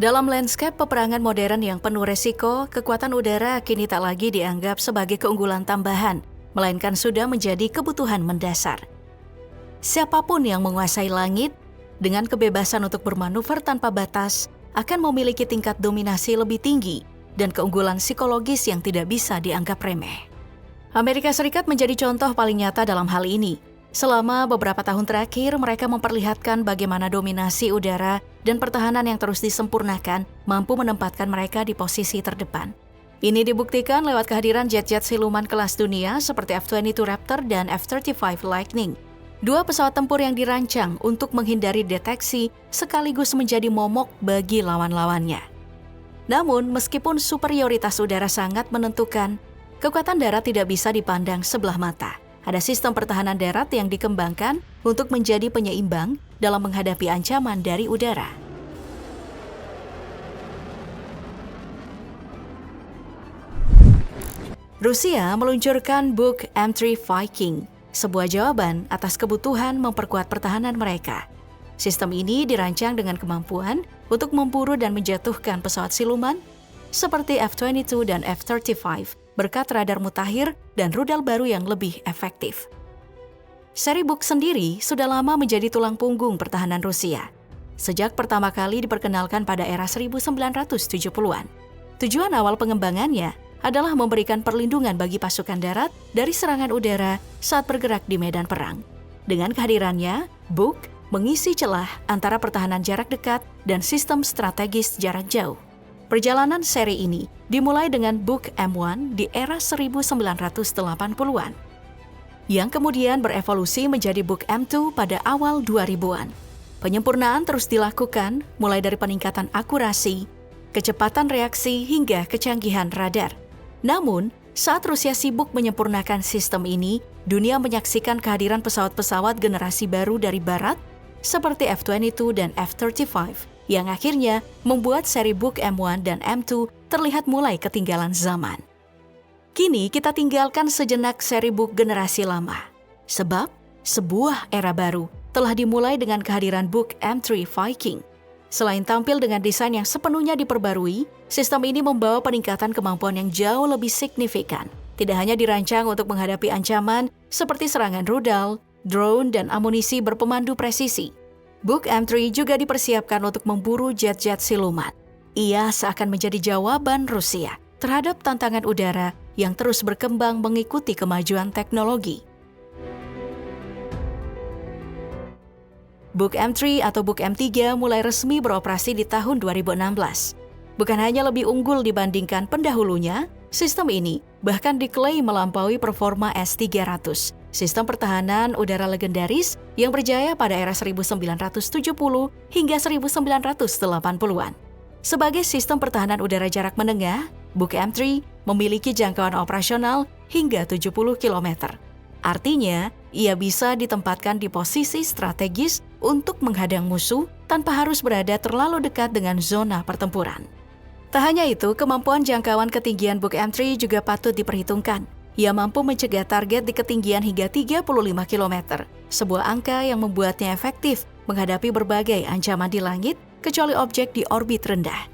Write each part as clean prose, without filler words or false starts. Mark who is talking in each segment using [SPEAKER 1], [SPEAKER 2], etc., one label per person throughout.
[SPEAKER 1] Dalam lanskap peperangan modern yang penuh resiko, kekuatan udara kini tak lagi dianggap sebagai keunggulan tambahan, melainkan sudah menjadi kebutuhan mendasar. Siapapun yang menguasai langit, dengan kebebasan untuk bermanuver tanpa batas, akan memiliki tingkat dominasi lebih tinggi dan keunggulan psikologis yang tidak bisa dianggap remeh. Amerika Serikat menjadi contoh paling nyata dalam hal ini. Selama beberapa tahun terakhir, mereka memperlihatkan bagaimana dominasi udara dan pertahanan yang terus disempurnakan mampu menempatkan mereka di posisi terdepan. Ini dibuktikan lewat kehadiran jet-jet siluman kelas dunia seperti F-22 Raptor dan F-35 Lightning. Dua pesawat tempur yang dirancang untuk menghindari deteksi sekaligus menjadi momok bagi lawan-lawannya. Namun, meskipun superioritas udara sangat menentukan, kekuatan darat tidak bisa dipandang sebelah mata. Ada sistem pertahanan darat yang dikembangkan untuk menjadi penyeimbang dalam menghadapi ancaman dari udara. Rusia meluncurkan Buk M3 Viking, sebuah jawaban atas kebutuhan memperkuat pertahanan mereka. Sistem ini dirancang dengan kemampuan untuk memburu dan menjatuhkan pesawat siluman seperti F-22 dan F-35 berkat radar mutakhir dan rudal baru yang lebih efektif. Seri Buk sendiri sudah lama menjadi tulang punggung pertahanan Rusia. Sejak pertama kali diperkenalkan pada era 1970-an. Tujuan awal pengembangannya adalah memberikan perlindungan bagi pasukan darat dari serangan udara saat bergerak di medan perang. Dengan kehadirannya, Buk mengisi celah antara pertahanan jarak dekat dan sistem strategis jarak jauh. Perjalanan seri ini dimulai dengan Buk M1 di era 1980-an, yang kemudian berevolusi menjadi Buk M2 pada awal 2000-an. Penyempurnaan terus dilakukan mulai dari peningkatan akurasi, kecepatan reaksi hingga kecanggihan radar. Namun, saat Rusia sibuk menyempurnakan sistem ini, dunia menyaksikan kehadiran pesawat-pesawat generasi baru dari barat seperti F-22 dan F-35 yang akhirnya membuat seri Buk M1 dan M2 terlihat mulai ketinggalan zaman. Kini kita tinggalkan sejenak seri Buk generasi lama, sebab sebuah era baru telah dimulai dengan kehadiran Buk M3 Viking. Selain tampil dengan desain yang sepenuhnya diperbarui, sistem ini membawa peningkatan kemampuan yang jauh lebih signifikan. Tidak hanya dirancang untuk menghadapi ancaman seperti serangan rudal, drone, dan amunisi berpemandu presisi. Buk M3 juga dipersiapkan untuk memburu jet-jet siluman. Ia seakan menjadi jawaban Rusia terhadap tantangan udara yang terus berkembang mengikuti kemajuan teknologi. Buk M3 atau Buk M3 mulai resmi beroperasi di tahun 2016. Bukan hanya lebih unggul dibandingkan pendahulunya, sistem ini bahkan diklaim melampaui performa S-300, sistem pertahanan udara legendaris yang berjaya pada era 1970 hingga 1980-an. Sebagai sistem pertahanan udara jarak menengah, Buk M3 memiliki jangkauan operasional hingga 70 km. Artinya, ia bisa ditempatkan di posisi strategis untuk menghadang musuh tanpa harus berada terlalu dekat dengan zona pertempuran. Tak hanya itu, kemampuan jangkauan ketinggian Buk M3 juga patut diperhitungkan. Ia mampu mencegah target di ketinggian hingga 35 km, sebuah angka yang membuatnya efektif menghadapi berbagai ancaman di langit, kecuali objek di orbit rendah.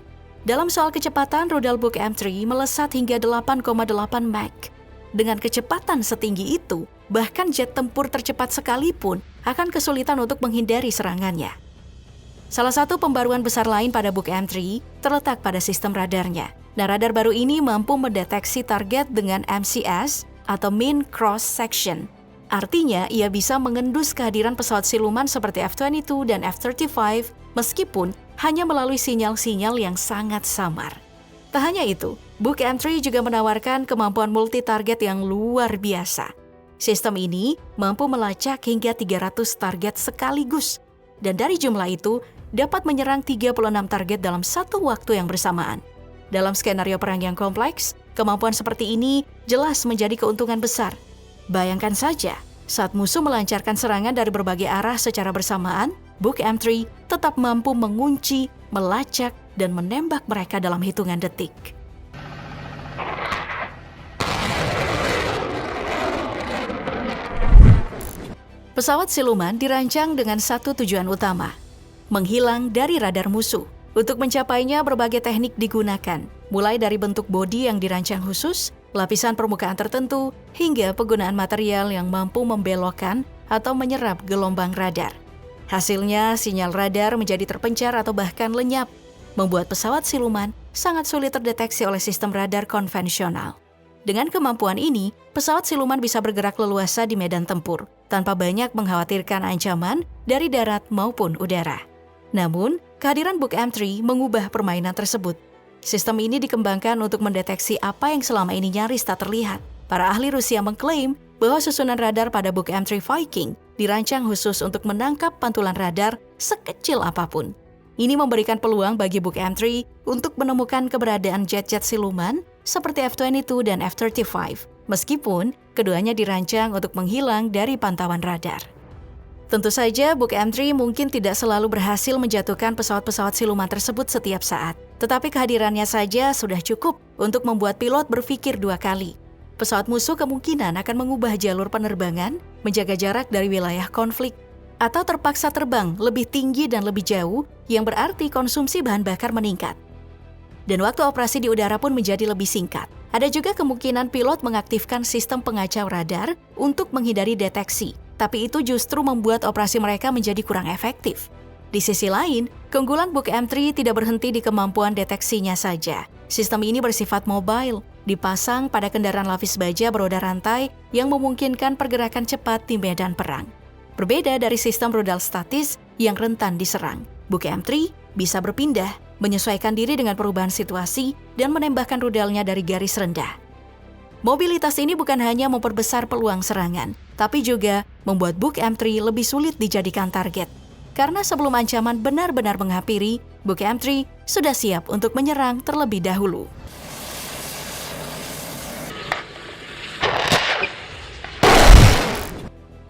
[SPEAKER 1] Dalam soal kecepatan, rudal Buk M3 melesat hingga 8,8 Mach. Dengan kecepatan setinggi itu, bahkan jet tempur tercepat sekalipun akan kesulitan untuk menghindari serangannya. Salah satu pembaruan besar lain pada Buk M3 terletak pada sistem radarnya. Nah, radar baru ini mampu mendeteksi target dengan MCS atau Mean Cross Section. Artinya, ia bisa mengendus kehadiran pesawat siluman seperti F-22 dan F-35 meskipun hanya melalui sinyal-sinyal yang sangat samar. Tak hanya itu, Buk M3 juga menawarkan kemampuan multi-target yang luar biasa. Sistem ini mampu melacak hingga 300 target sekaligus, dan dari jumlah itu dapat menyerang 36 target dalam satu waktu yang bersamaan. Dalam skenario perang yang kompleks, kemampuan seperti ini jelas menjadi keuntungan besar. Bayangkan saja, saat musuh melancarkan serangan dari berbagai arah secara bersamaan, Buk M3 tetap mampu mengunci, melacak, dan menembak mereka dalam hitungan detik. Pesawat siluman dirancang dengan satu tujuan utama, menghilang dari radar musuh. Untuk mencapainya, berbagai teknik digunakan, mulai dari bentuk bodi yang dirancang khusus, lapisan permukaan tertentu, hingga penggunaan material yang mampu membelokkan atau menyerap gelombang radar. Hasilnya, sinyal radar menjadi terpencar atau bahkan lenyap, membuat pesawat siluman sangat sulit terdeteksi oleh sistem radar konvensional. Dengan kemampuan ini, pesawat siluman bisa bergerak leluasa di medan tempur, tanpa banyak mengkhawatirkan ancaman dari darat maupun udara. Namun, kehadiran Buk M3 mengubah permainan tersebut. Sistem ini dikembangkan untuk mendeteksi apa yang selama ini nyaris tak terlihat. Para ahli Rusia mengklaim bahwa susunan radar pada Buk M3 Viking dirancang khusus untuk menangkap pantulan radar sekecil apapun. Ini memberikan peluang bagi Buk M3 untuk menemukan keberadaan jet-jet siluman seperti F-22 dan F-35, meskipun keduanya dirancang untuk menghilang dari pantauan radar. Tentu saja, Buk M3 mungkin tidak selalu berhasil menjatuhkan pesawat-pesawat siluman tersebut setiap saat. Tetapi kehadirannya saja sudah cukup untuk membuat pilot berpikir dua kali. Pesawat musuh kemungkinan akan mengubah jalur penerbangan, menjaga jarak dari wilayah konflik, atau terpaksa terbang lebih tinggi dan lebih jauh, yang berarti konsumsi bahan bakar meningkat. Dan waktu operasi di udara pun menjadi lebih singkat. Ada juga kemungkinan pilot mengaktifkan sistem pengacau radar untuk menghindari deteksi, tapi itu justru membuat operasi mereka menjadi kurang efektif. Di sisi lain, keunggulan Buk M3 tidak berhenti di kemampuan deteksinya saja. Sistem ini bersifat mobile, dipasang pada kendaraan lapis baja beroda rantai yang memungkinkan pergerakan cepat di medan perang. Berbeda dari sistem rudal statis yang rentan diserang, Buk M3 bisa berpindah, menyesuaikan diri dengan perubahan situasi, dan menembakkan rudalnya dari garis rendah. Mobilitas ini bukan hanya memperbesar peluang serangan, tapi juga membuat Buk M3 lebih sulit dijadikan target. Karena sebelum ancaman benar-benar menghampiri, Buk M3 sudah siap untuk menyerang terlebih dahulu.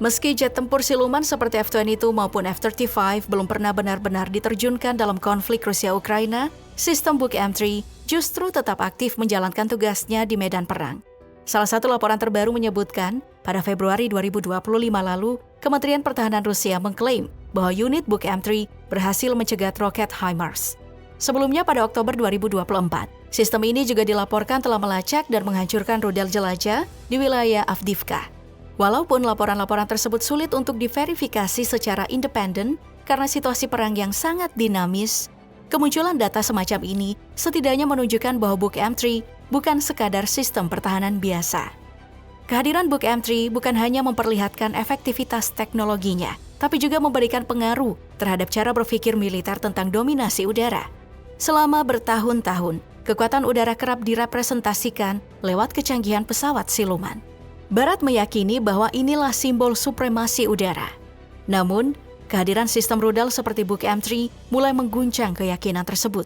[SPEAKER 1] Meski jet tempur siluman seperti F-22 maupun F-35 belum pernah benar-benar diterjunkan dalam konflik Rusia-Ukraina, sistem Buk M3 justru tetap aktif menjalankan tugasnya di medan perang. Salah satu laporan terbaru menyebutkan, pada Februari 2025 lalu, Kementerian Pertahanan Rusia mengklaim bahwa unit Buk M3 berhasil mencegat roket HIMARS. Sebelumnya pada Oktober 2024, sistem ini juga dilaporkan telah melacak dan menghancurkan rudal jelajah di wilayah Avdiivka. Walaupun laporan-laporan tersebut sulit untuk diverifikasi secara independen karena situasi perang yang sangat dinamis, kemunculan data semacam ini setidaknya menunjukkan bahwa Buk M3 bukan sekadar sistem pertahanan biasa. Kehadiran Buk M3 bukan hanya memperlihatkan efektivitas teknologinya, tapi juga memberikan pengaruh terhadap cara berpikir militer tentang dominasi udara. Selama bertahun-tahun, kekuatan udara kerap direpresentasikan lewat kecanggihan pesawat siluman. Barat meyakini bahwa inilah simbol supremasi udara. Namun, kehadiran sistem rudal seperti Buk M3 mulai mengguncang keyakinan tersebut.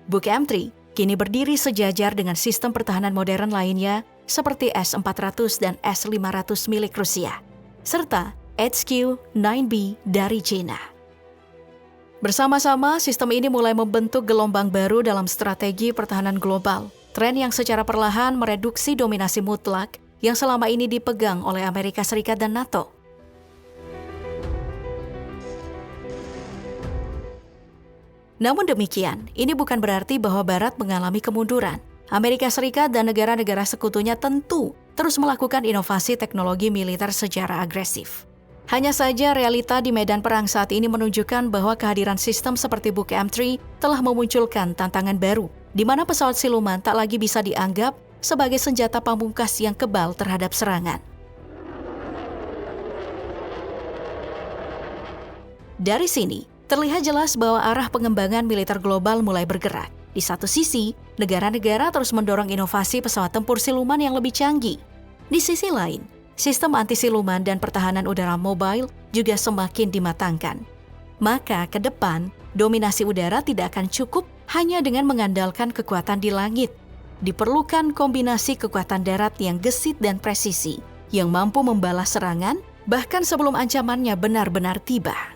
[SPEAKER 1] Buk M3 kini berdiri sejajar dengan sistem pertahanan modern lainnya seperti S-400 dan S-500 milik Rusia, serta HQ-9B dari China. Bersama-sama, sistem ini mulai membentuk gelombang baru dalam strategi pertahanan global, tren yang secara perlahan mereduksi dominasi mutlak yang selama ini dipegang oleh Amerika Serikat dan NATO. Namun demikian, ini bukan berarti bahwa Barat mengalami kemunduran. Amerika Serikat dan negara-negara sekutunya tentu terus melakukan inovasi teknologi militer secara agresif. Hanya saja realita di medan perang saat ini menunjukkan bahwa kehadiran sistem seperti Buk M3 telah memunculkan tantangan baru, di mana pesawat siluman tak lagi bisa dianggap sebagai senjata pamungkas yang kebal terhadap serangan. Dari sini, terlihat jelas bahwa arah pengembangan militer global mulai bergerak. Di satu sisi, negara-negara terus mendorong inovasi pesawat tempur siluman yang lebih canggih. Di sisi lain, sistem anti-siluman dan pertahanan udara mobile juga semakin dimatangkan. Maka ke depan, dominasi udara tidak akan cukup hanya dengan mengandalkan kekuatan di langit. Diperlukan kombinasi kekuatan darat yang gesit dan presisi, yang mampu membalas serangan bahkan sebelum ancamannya benar-benar tiba.